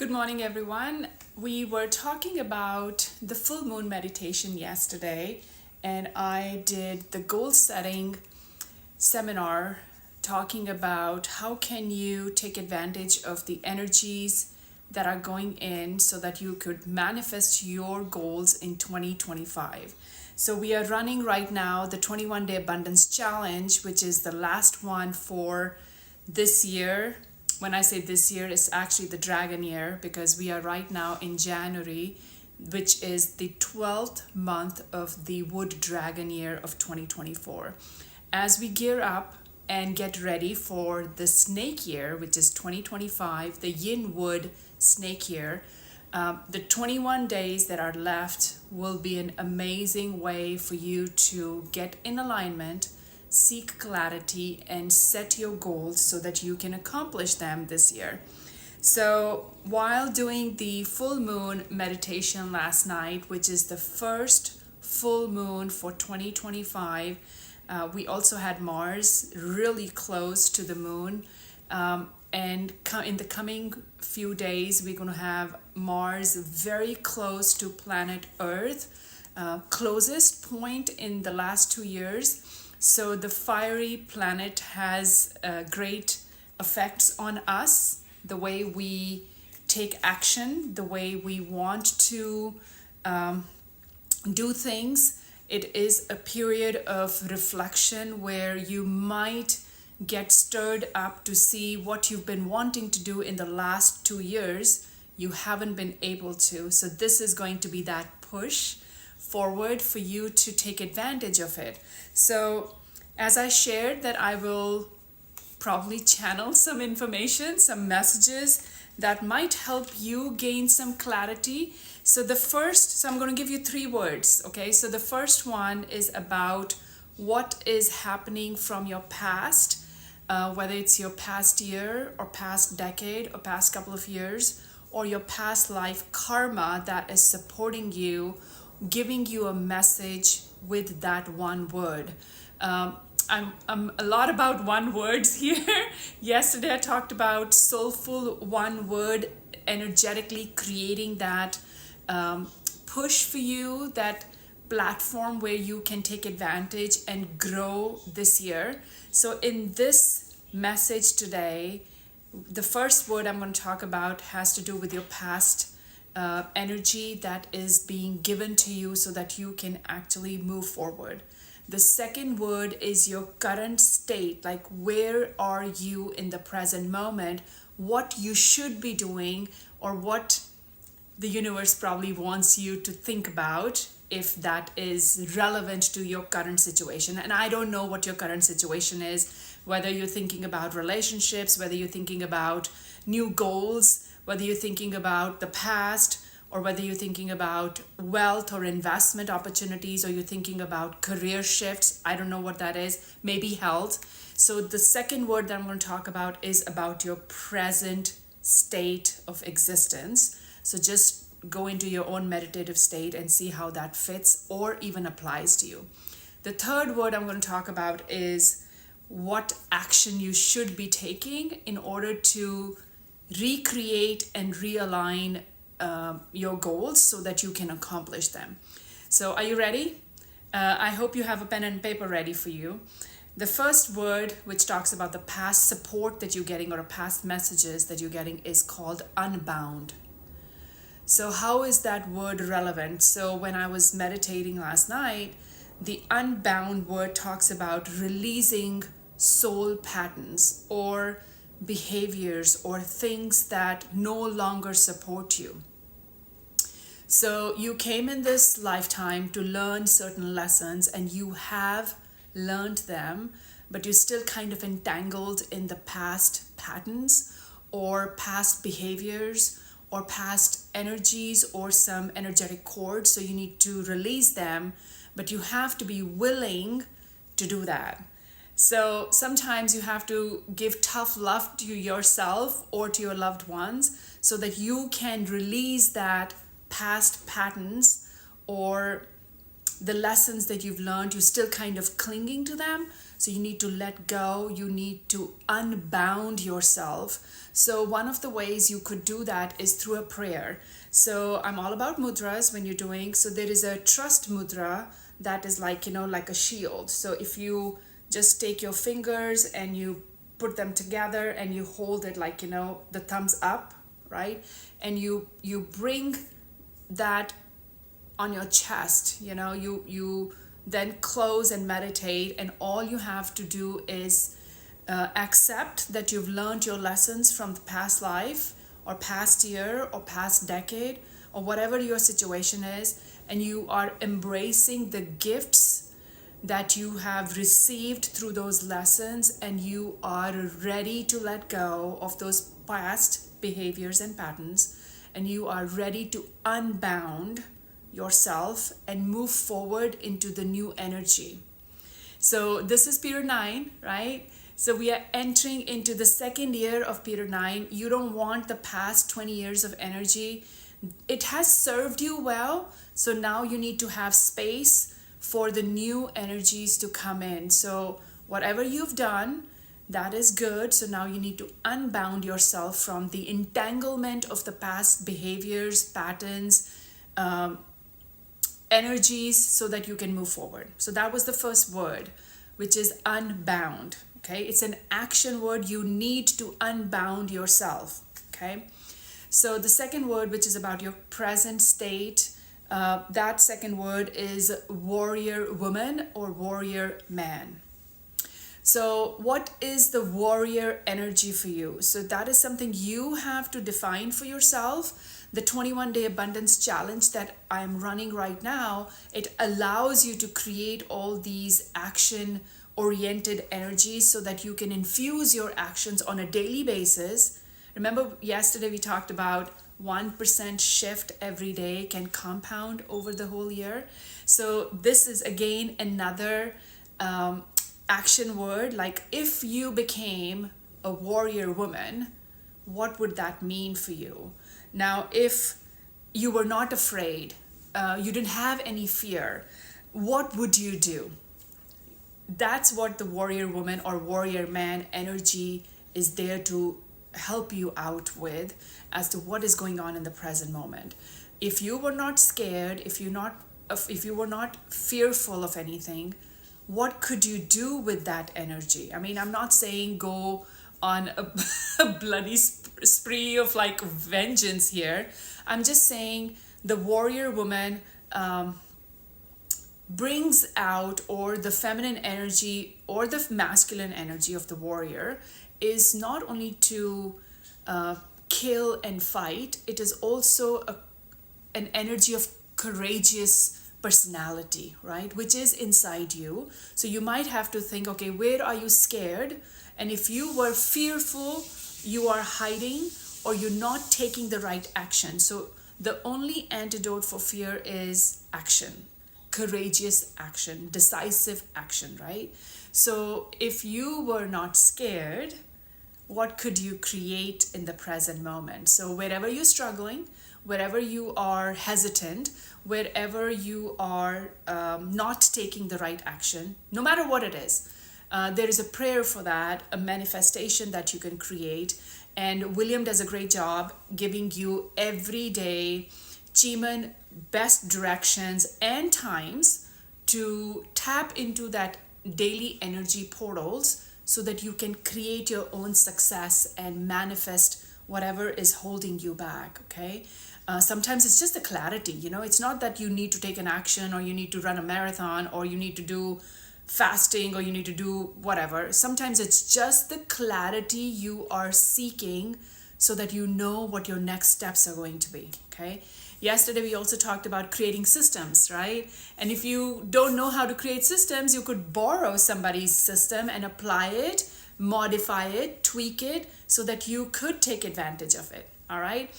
Good morning, everyone. We were talking about the full moon meditation yesterday, and I did the goal setting seminar talking about how can you take advantage of the energies that are going in so that you could manifest your goals in 2025. So we are running right now the 21-day abundance challenge, which is the last one for this year. When I say this year, it's actually the dragon year because we are right now in January, which is the 12th month of the wood dragon year of 2024. As we gear up and get ready for the snake year, which is 2025, the yin wood snake year, the 21 days that are left will be an amazing way for you to get in alignment, seek clarity, and set your goals so that you can accomplish them this year. So while doing the full moon meditation last night, which is the first full moon for 2025, we also had Mars really close to the moon. And in the coming few days, we're going to have Mars very close to planet Earth, closest point in the last 2 years. So the fiery planet has great effects on us, the way we take action, the way we want to do things. It is a period of reflection where you might get stirred up to see what you've been wanting to do in the last 2 years. You haven't been able to. So this is going to be that push forward for you to take advantage of it. So as I shared that I will probably channel some information, some messages that might help you gain some clarity. So I'm going to give you 3 words, okay? So the first one is about what is happening from your past, whether it's your past year or past decade or past couple of years, or your past life karma that is supporting you, giving you a message with that one word. I'm a lot about one words here. Yesterday I talked about soulful one word, energetically creating that push for you, that platform where you can take advantage and grow this year. So in this message today, the first word I'm going to talk about has to do with your past energy that is being given to you so that you can actually move forward. The second word is your current state, like where are you in the present moment, what you should be doing, or what the universe probably wants you to think about if that is relevant to your current situation. And I don't know what your current situation is, whether you're thinking about relationships, whether you're thinking about new goals, whether you're thinking about the past, or whether you're thinking about wealth or investment opportunities, or you're thinking about career shifts. I don't know what that is, maybe health. So the second word that I'm going to talk about is about your present state of existence. So just go into your own meditative state and see how that fits or even applies to you. The third word I'm going to talk about is what action you should be taking in order to recreate and realign your goals so that you can accomplish them. So are you ready? I hope you have a pen and paper ready for you. The first word, which talks about the past support that you're getting or past messages that you're getting, is called unbound. So how is that word relevant? So when I was meditating last night, the unbound word talks about releasing soul patterns or behaviors or things that no longer support you. So you came in this lifetime to learn certain lessons and you have learned them, but you're still kind of entangled in the past patterns or past behaviors or past energies or some energetic cords. So you need to release them, but you have to be willing to do that. So sometimes you have to give tough love to yourself or to your loved ones so that you can release that past patterns or the lessons that you've learned. You're still kind of clinging to them. So you need to let go, you need to unbound yourself. So one of the ways you could do that is through a prayer. So I'm all about mudras when you're doing, so there is a trust mudra that is like, like a shield. So if you just take your fingers and you put them together and you hold it like, the thumbs up, right? And you bring that on your chest, you then close and meditate, and all you have to do is accept that you've learned your lessons from the past life or past year or past decade or whatever your situation is, and you are embracing the gifts that you have received through those lessons, and you are ready to let go of those past behaviors and patterns, and you are ready to unbound yourself and move forward into the new energy. So this is period 9, right? So we are entering into the second year of period 9. You don't want the past 20 years of energy. It has served you well. So now you need to have space for the new energies to come in. So whatever you've done, that is good. So now you need to unbound yourself from the entanglement of the past behaviors, patterns, energies, so that you can move forward. So that was the first word, which is unbound. Okay, it's an action word. You need to unbound yourself. Okay, so the second word, which is about your present state, that second word is warrior woman or warrior man. So what is the warrior energy for you? So that is something you have to define for yourself. The 21-day abundance challenge that I'm running right now, it allows you to create all these action-oriented energies so that you can infuse your actions on a daily basis. Remember, yesterday we talked about 1% shift every day can compound over the whole year. So this is again another action word. Like, if you became a warrior woman, what would that mean for you? Now, if you were not afraid, you didn't have any fear, what would you do? That's what the warrior woman or warrior man energy is there to help you out with, as to what is going on in the present moment. If you were not scared, if you were not fearful of anything, what could you do with that energy? I mean, I'm not saying go on a bloody spree of like vengeance here. I'm just saying the warrior woman brings out, or the feminine energy or the masculine energy of the warrior is not only to kill and fight, it is also an energy of courageous personality, right? Which is inside you. So you might have to think, okay, where are you scared? And if you were fearful, you are hiding or you're not taking the right action. So the only antidote for fear is action, courageous action, decisive action, right? So if you were not scared, what could you create in the present moment? So wherever you're struggling, wherever you are hesitant, wherever you are not taking the right action, no matter what it is, there is a prayer for that, a manifestation that you can create. And William does a great job giving you every day Chiman best directions and times to tap into that daily energy portals so that you can create your own success and manifest whatever is holding you back. Okay, sometimes it's just the clarity. It's not that you need to take an action, or you need to run a marathon, or you need to do fasting, or you need to do whatever. Sometimes it's just the clarity you are seeking so that you know what your next steps are going to be. Okay, yesterday we also talked about creating systems, right? And if you don't know how to create systems, you could borrow somebody's system and apply it, modify it, tweak it so that you could take advantage of it. All right,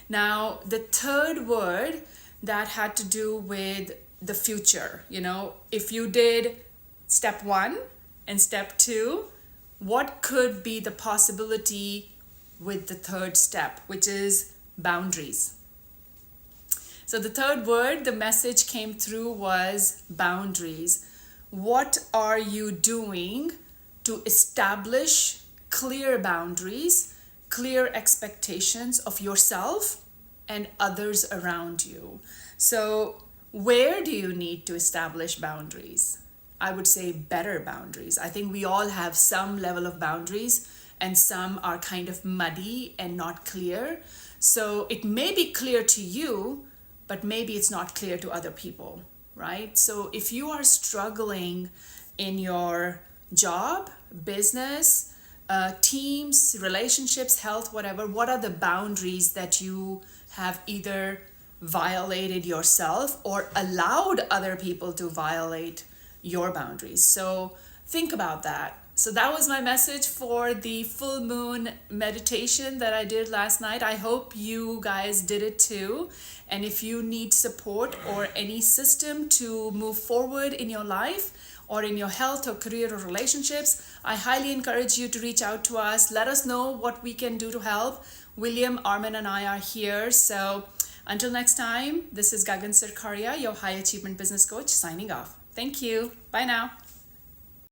now the third word that had to do with the future. If you did step 1 and step 2, what could be the possibility with the third step, which is boundaries? So the third word, the message came through was boundaries. what are you doing to establish clear boundaries, clear expectations of yourself and others around you? So, where do you need to establish boundaries? I would say better boundaries. I think we all have some level of boundaries, and some are kind of muddy and not clear. So, it may be clear to you, but maybe it's not clear to other people, right? So, if you are struggling in your job, business, teams, relationships, health, whatever, what are the boundaries that you have either violated yourself or allowed other people to violate your boundaries? So think about that. So that was my message for the full moon meditation that I did last night. I hope you guys did it too. And if you need support or any system to move forward in your life or in your health or career or relationships, I highly encourage you to reach out to us. Let us know what we can do to help. William, Armin, and I are here. So until next time, this is Gagan Sarkaria, your High Achievement Business Coach, signing off. Thank you. Bye now.